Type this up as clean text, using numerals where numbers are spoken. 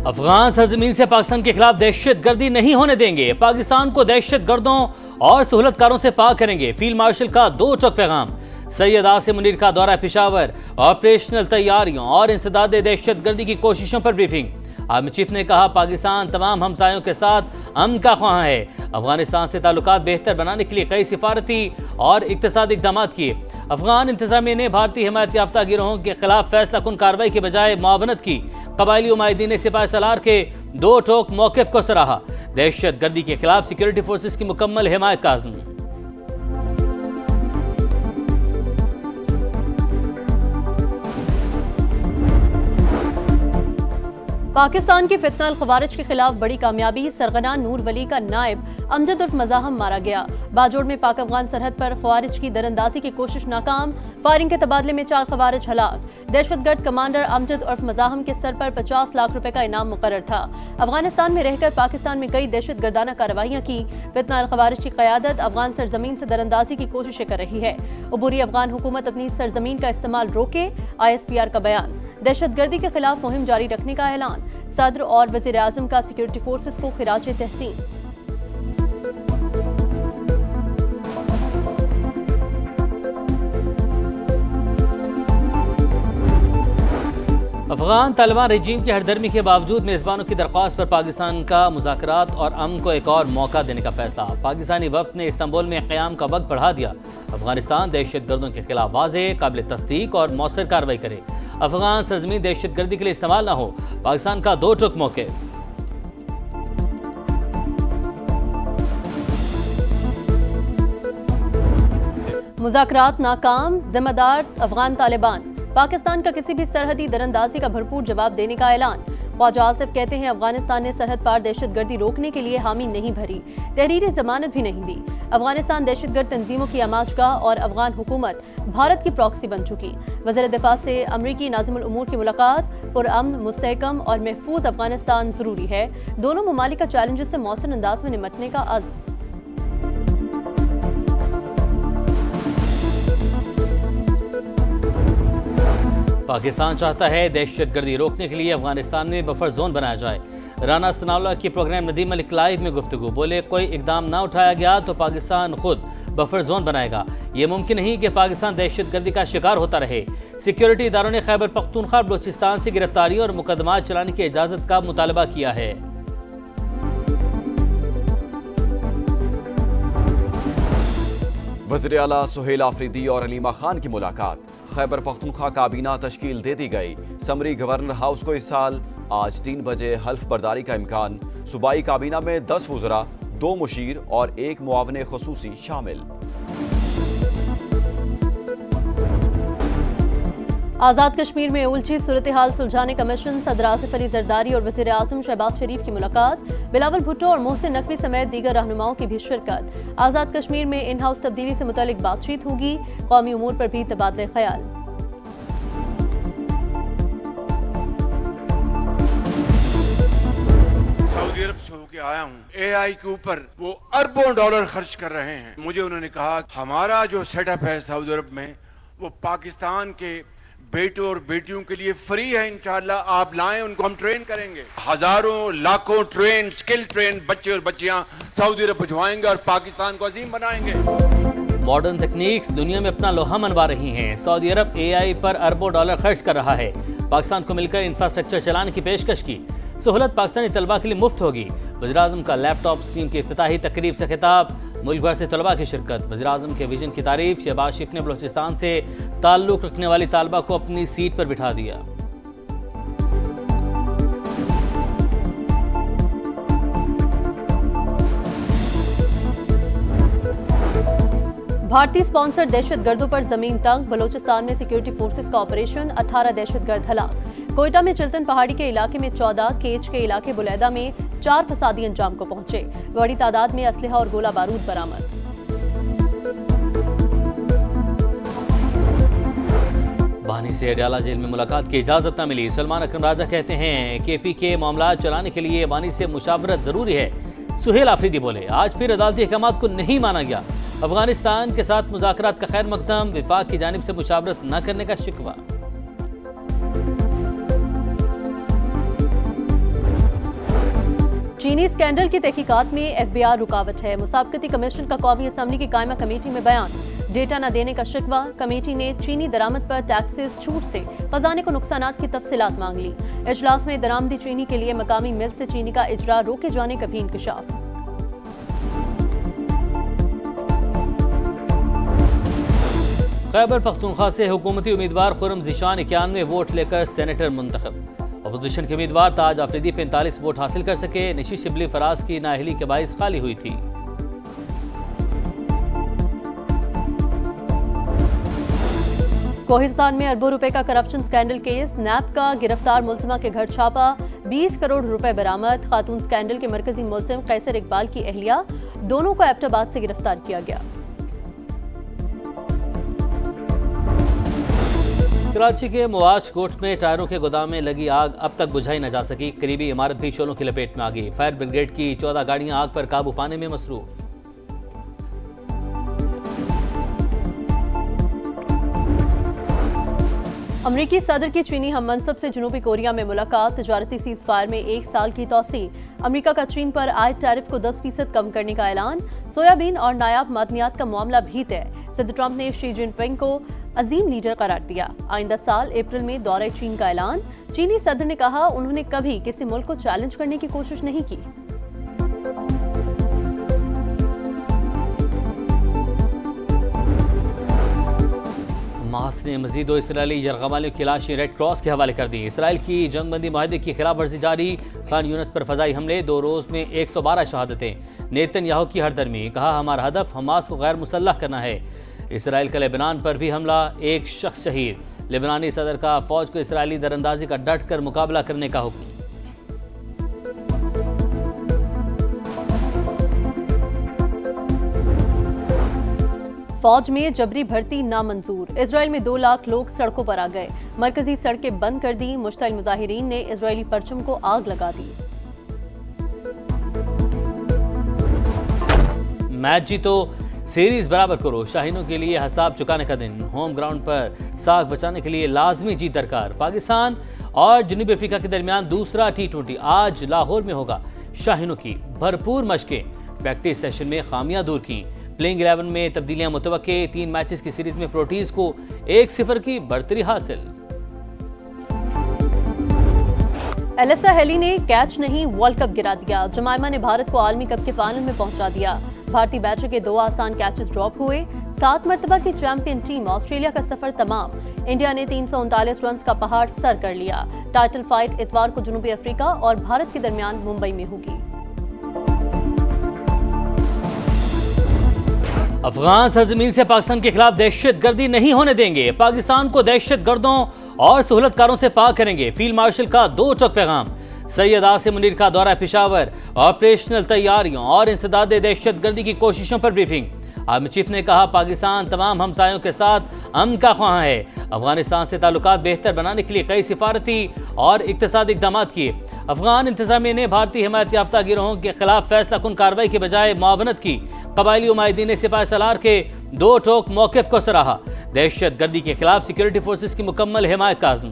अफगान सरजमीन से पाकिस्तान के खिलाफ दहशत गर्दी नहीं होने देंगे। पाकिस्तान को दहशत गर्दों और सहूलतकारों से पाक करेंगे। फील्ड मार्शल का दो चौक पैगाम। सैयद आसिम मुनीर का दौरा पेशावर, ऑपरेशनल तैयारियों और इंसदाद दहशत गर्दी की कोशिशों पर ब्रीफिंग। आर्मी चीफ ने कहा पाकिस्तान तमाम हमसायों के साथ अमन का ख्वाह है। अफगानिस्तान से ताल्लुकात बेहतर बनाने के लिए कई सिफारती और इक्तसादी इक़दाम किए। अफगान इंतजामिया ने भारतीय हिमायत याफ्ता गिरोहों के खिलाफ फैसला कुन कार्रवाई के बजाय मुआवनत की। कबायली उमायदीन ने सिपाही सलार के दो टोक मौक़िफ़ को सराहा। दहशत गर्दी के खिलाफ सिक्योरिटी फोर्सेस की मुकम्मल हिमायत का आज़म। पाकिस्तान के फितना खवारिज के खिलाफ बड़ी कामयाबी। सरगना नूर वली का नायब अमजद उर्फ मज़ाहम मारा गया। बाजोड़ में पाक अफगान सरहद पर खवारिज की दरअंदाजी की कोशिश नाकाम। फायरिंग के तबादले में 4 खवारिज हलाक। दहशतगर्द कमांडर अमजद उर्फ मज़ाहम के सर पर 50 लाख रुपए का इनाम मुकर्रर था। अफगानिस्तान में रहकर पाकिस्तान में कई दहशत गर्दाना कार्रवाइयाँ की। फितना खवारिज की क़यादत अफगान सरजमीन से दरअंदाजी की कोशिशें कर रही है। अबूरी अफगान हुकूमत अपनी सरजमीन का इस्तेमाल रोके। ISPR का बयान। दहशत गर्दी के खिलाफ मुहिम जारी रखने का ऐलान। सदर और वज़ीर आज़म का सिक्योरिटी फोर्सेस को खिराज तहसीन। अफगान तालिबान रजीम की हरदर्मी के बावजूद मेज़बानों की दरख्वास्त पर पाकिस्तान का मुज़ाकरात और अमन को एक और मौका देने का फैसला। पाकिस्तानी वफ़द ने इस्तांबुल में क़याम का वक्त बढ़ा दिया। अफगानिस्तान दहशत गर्दों के खिलाफ वाज़ेह, काबिल तस्दीक और मौसर कार्रवाई करे। अफगान सरजमीन दहशत गर्दी के लिए इस्तेमाल न हो, पाकिस्तान का दो टोक मौके। मुज़ाकरात नाकाम। जिम्मेदार अफगान तालिबान। पाकिस्तान का किसी भी सरहदी दरअंदाजी का भरपूर जवाब देने का ऐलान। ख्वाजा आसिफ कहते हैं अफगानिस्तान ने सरहद पार दहशत गर्दी रोकने के लिए हामी नहीं भरी, तहरीरी जमानत भी नहीं दी। अफगानिस्तान दहशत गर्द तंजीमों की आमाजगाह और अफगान हुकूमत भारत की प्रॉक्सी बन चुकी। वज़ीर दिफा से अमरीकी नाज़िमुल उमूर की मुलाकात। पुरअमन, मुस्तहकम और महफूज अफगानिस्तान जरूरी है। दोनों ममालिक का चैलेंजेस से मौसर अंदाज में निपटने का अज़्म। पाकिस्तान चाहता है दहशत गर्दी रोकने के लिए अफगानिस्तान में बफर जोन बनाया जाए। राना सनाउल्लाह की प्रोग्राम नदीम मलिक लाइव में गुफ्तगू। बोले कोई इकदाम ना उठाया गया तो पाकिस्तान खुद बफर जोन बनाएगा। ये मुमकिन नहीं कि पाकिस्तान दहशत गर्दी का शिकार होता रहे। सिक्योरिटी इदारों ने खैबर पख्तूनख्वा बलूचिस्तान से गिरफ्तारियों और मुकदमा चलाने की इजाज़त का मुतालबा किया है। वज़ीर आला सुहेल आफरीदी और अलीमा खान की मुलाकात। खैबर पख्तूनख्वा काबीना तश्कील दे दी गई। समरी गवर्नर हाउस को इस साल आज 3 बजे हल्फ बर्दारी का इम्कान। सूबाई काबीना में 10 वज़रा, 2 मुशीर और 1 मुआवने खुसूसी शामिल। आज़ाद कश्मीर में उलझी सूरत हाल सुलझाने का मिशन। सदर आसिफ अली जरदारी और वज़ीर आज़म शहबाज शरीफ की मुलाकात। बिलावल भुट्टो और मोहसिन नकवी समेत दीगर रहनुमाओं की भी शिरकत। आज़ाद कश्मीर में इन हाउस तब्दीली से मुतालिक बातचीत होगी। कौमी उमूर पर भी तबादले ख्याल। सऊदी अरब से होके आया हूँ। AI के ऊपर वो अरबों डॉलर खर्च कर रहे हैं। मुझे उन्होंने कहा हमारा जो सेटअप है सऊदी अरब में वो पाकिस्तान के बेटों और बेटियों के लिए फ्री है। इंशाअल्लाह आप लाएं, उनको हम ट्रेन करेंगे। हजारों लाखों ट्रेन, स्किल ट्रेन बच्चे और बच्चियां सऊदी अरब भिजवाएंगे और पाकिस्तान को अजीम बनाएंगे। मॉडर्न तकनीक्स दुनिया में अपना लोहा मनवा रही हैं। सऊदी अरब AI पर अरबों डॉलर खर्च कर रहा है। पाकिस्तान को मिलकर इंफ्रास्ट्रक्चर चलाने की पेशकश की। सहूलत पाकिस्तानी तलबा के लिए मुफ्त होगी। वज़ीर आज़म का लैपटॉप स्कीम की इफ्तिताही तकरीब से खिताब। मुल्क भर से तलबा की शिरकत। वज़ीर आज़म के विजन की तारीफ। शहबाज शरीफ ने बलूचिस्तान से ताल्लुक़ रखने वाली तालबा को अपनी सीट पर बिठा दिया। भारतीय स्पॉन्सर दहशत गर्दों पर जमीन तंग। बलूचिस्तान में सिक्योरिटी फोर्सेस का ऑपरेशन। 18 दहशत गर्द हलाक। कोयटा में चिल्तन पहाड़ी के इलाके में 14, केच के इलाके बुलैदा में 4 फसादी अंजाम को पहुंचे। बड़ी तादाद में असलहा और गोला बारूद बरामद। बानी से अडयाला जेल में मुलाकात की इजाजत न मिली। सलमान अकरम राजा कहते हैं KP के मामला चलाने के लिए बानी से मुशावरत जरूरी है। सुहेल आफरीदी बोले आज फिर अदालती अहकामात को नहीं माना गया। अफगानिस्तान के साथ मुज़ाकरात का खैर मकदम। विफाक की जानिब से मुशावरत न करने का शिकवा। चीनी स्कैंडल की तहकीकात में एफबीआर रुकावट है। मुसाबकती कमीशन का कौमी असम्बली की कायमा कमेटी में बयान, डेटा न देने का शिकवा। कमेटी ने चीनी दरामद पर टैक्सेस छूट से खजाने को नुकसानात की तफसीलात मांग ली। इजलास में दरामदी चीनी के लिए मकामी मिल से चीनी का इजरा रोके जाने का भी इंकशाफ। खैबर पख्तूनख्वा से हुकूमती उम्मीदवार खुर्रम ज़ीशान 91 वोट लेकर सेनेटर मुंतखब। अपोजिशन के उम्मीदवार ताज आफरीदी 45 वोट हासिल कर सके। निशी शिबली फराज की नाअहली के बाइस खाली हुई थी। कोहिस्तान में अरबों रुपए का करप्शन स्कैंडल केस, नैब का गिरफ्तार मुलजिमा के घर छापा, 20 करोड़ रुपए बरामद। खातून स्कैंडल के मरकजी मुलजिम कैसर इकबाल की अहलिया, दोनों को एबटाबाद से गिरफ्तार किया गया। कराची के मुआज कोट में टायरों के गोदाम में लगी आग अब तक बुझाई न जा सकी। करीबी इमारत भी शोलों की लपेट में आ गई। फायर ब्रिगेड की 14 गाड़ियां आग पर काबू पाने में मसरूफ। अमरीकी सदर की चीनी हम मनसब से जनूबी कोरिया में मुलाकात, तजारती सीज फायर में 1 साल की तोसी। अमरीका का चीन पर आयद टैरिफ को 10% कम करने का ऐलान। सोयाबीन और नायाब मादनियात का मामला भी तय। सदर ट्रंप ने शी जिनपिंग को अजीम लीडर करार दिया। आइंदा साल अप्रैल में दौरे चीन का ऐलान। चीनी सदर ने कहा उन्होंने कभी किसी मुल्क को चैलेंज करने की कोशिश नहीं की। हमास ने मजीद 2 इसराइली यरगमालियों की लाशें रेड क्रॉस के हवाले कर दी। इसराइल की जंगबंदी माहदे की खिलाफ वर्जी जारी। खान यूनस पर फजाई हमले, 2 रोज में 112 शहादतें। नेतन्याहू की हरदर्मी, कहा हमारा हदफ हमास को गैर मुसल्लह करना है। इसराइल का लेबनान पर भी हमला, 1 शख्स शहीद। लेबनानी सदर का फौज को इसराइली दरअंदाजी का डट कर मुकाबला करने का हुक्म। फौज में जबरी भर्ती नामंजूर। इजराइल में 2 लाख लोग सड़कों पर आ गए। मरकजी सड़कें बंद कर दी। मुश्तइल मुजाहिरीन ने इजरायली परचम को आग लगा दी। मैच जीतो, सीरीज बराबर करो। शाहीनों के लिए हिसाब चुकाने का दिन। होम ग्राउंड पर साख बचाने के लिए लाजमी जीत दरकार। पाकिस्तान और जनूबी अफ्रीका के दरमियान दूसरा T20 आज लाहौर में होगा। शाहीनों की भरपूर मशकें, प्रैक्टिस सेशन में खामियां दूर की। प्लेइंग 11 में तब्दीलियां मुतवक्के। 3 मैचेस की सीरीज में प्रोटीज को 1-0 की बढ़तरी हासिल। एलिसा हेली ने कैच नहीं वर्ल्ड कप गिरा दिया। जमाइमा ने भारत को आलमी कप के फाइनल में पहुंचा दिया। भारतीय बैटर के 2 आसान कैचेस ड्रॉप हुए। 7 मरतबा की चैंपियन टीम ऑस्ट्रेलिया का सफर तमाम। इंडिया ने 339 रन का पहाड़ सर कर लिया। टाइटल फाइट इतवार को जनूबी अफ्रीका और भारत के दरमियान मुंबई में होगी। अफगान सरजमीन से पाकिस्तान के खिलाफ दहशतगर्दी नहीं होने देंगे। पाकिस्तान को दहशतगर्दों और सहूलतकारों से पाक करेंगे। फील्ड मार्शल का 2 टोक पैगाम। सैयद आसिम मुनीर का दौरा पेशावर, ऑपरेशनल तैयारियों और इंसदाद दहशतगर्दी की कोशिशों पर ब्रीफिंग। आर्मी चीफ ने कहा पाकिस्तान तमाम हमसायों के साथ अमन का ख्वाह है। अफगानिस्तान से ताल्लुकात बेहतर बनाने के लिए कई सिफारती और इक्तसादी इक़दाम किए। अफगान इंतजामिया ने भारतीय हिमायत याफ्ता गिरोहों के खिलाफ फैसला कुन कार्रवाई के बजाय मुआवनत की। कबायली उमायदीन ने सिपाही सलार के 2 टोक मौक़िफ़ को सराहा। दहशतगर्दी के खिलाफ सिक्योरिटी फोर्सेस की मुकम्मल हिमायत का आज़म।